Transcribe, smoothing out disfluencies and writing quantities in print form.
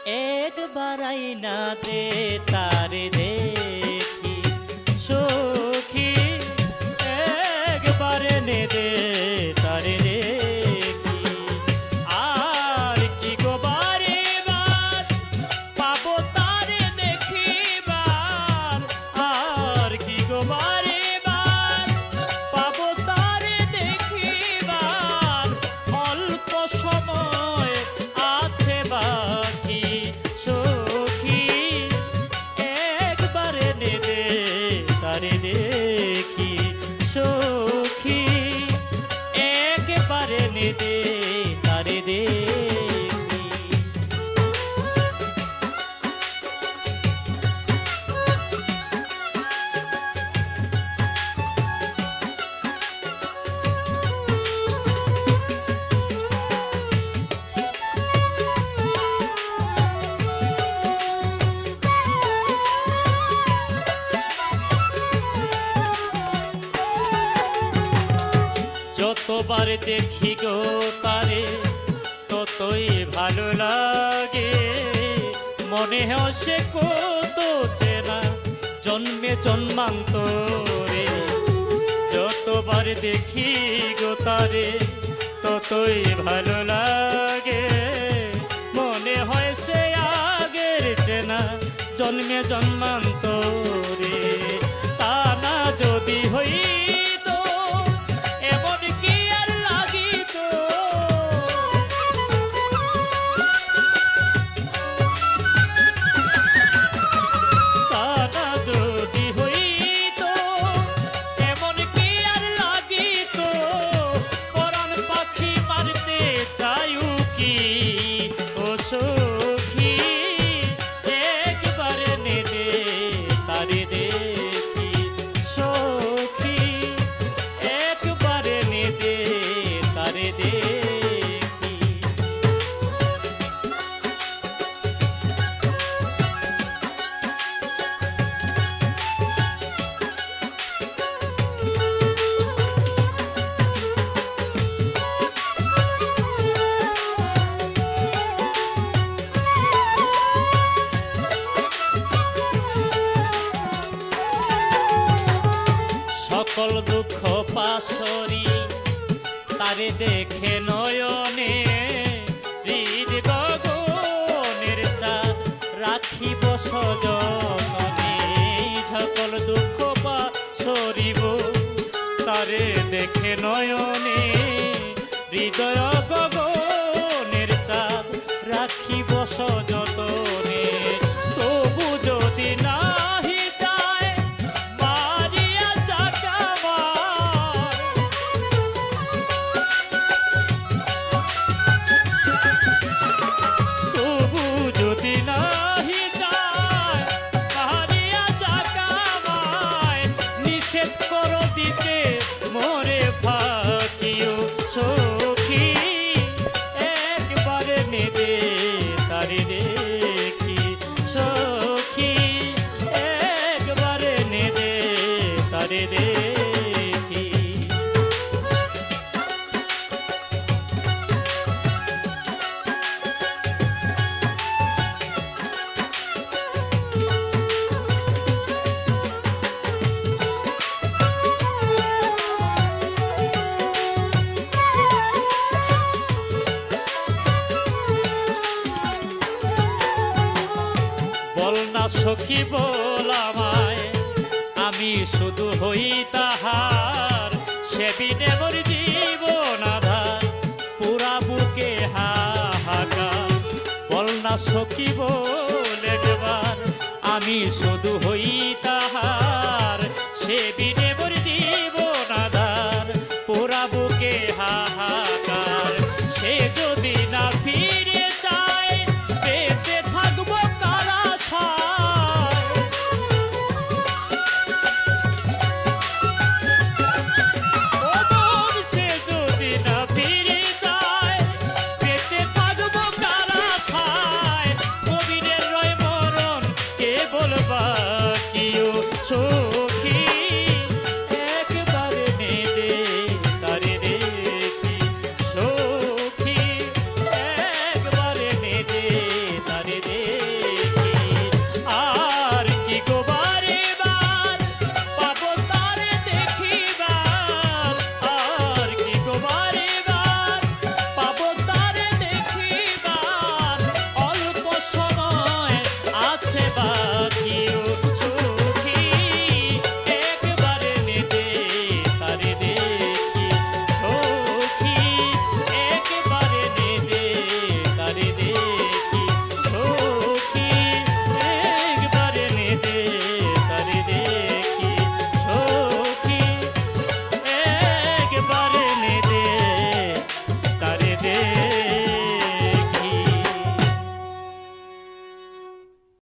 একবার আইনা দে তারে দেখি সখী, একবার এনে দে তারে দেখি। আর কি গো বারেবার পাবো তারে দেখিবার, আর কি গো বারেবার পাবো তারে দেখিবার। অল্প সময় আছে বাকি সখী, একবার এনে দে তারে দেখি সখী, একবার এনে দে তারে দেখি। যতবার দেখি গো তারে ততই ভালো লাগে, মনে হয় সে কত চেনা জন্মে জন্মান্তরে। যতবার দেখি গো তারে ততই ভালো লাগে, মনে হয় সে আগের চেনা জন্মে জন্মান্তরে। তা না যদি হই সকল দুঃখ পাশরি তারে দেখে নয়নে, হৃদ গগনের চাঁদ রাখিব সযতনে। সকল দুঃখ পাশরিব তারে দেখে নয়নে, হৃদয় গগনের চাঁদ রাখিব সযতনে। তবু যদি না দিতে মোরে ফাঁকিও সখী, একবার নেবে তারে দেখি সখী, একবার নেবে তারে দেখি। বল না সখী বল আমায়, আমি শুধু হই তাহার, সেদিনে মোর জীবন আধার পুরা বুকে হাহাকার। বল না সখী বল একবার, আমি শুধু হই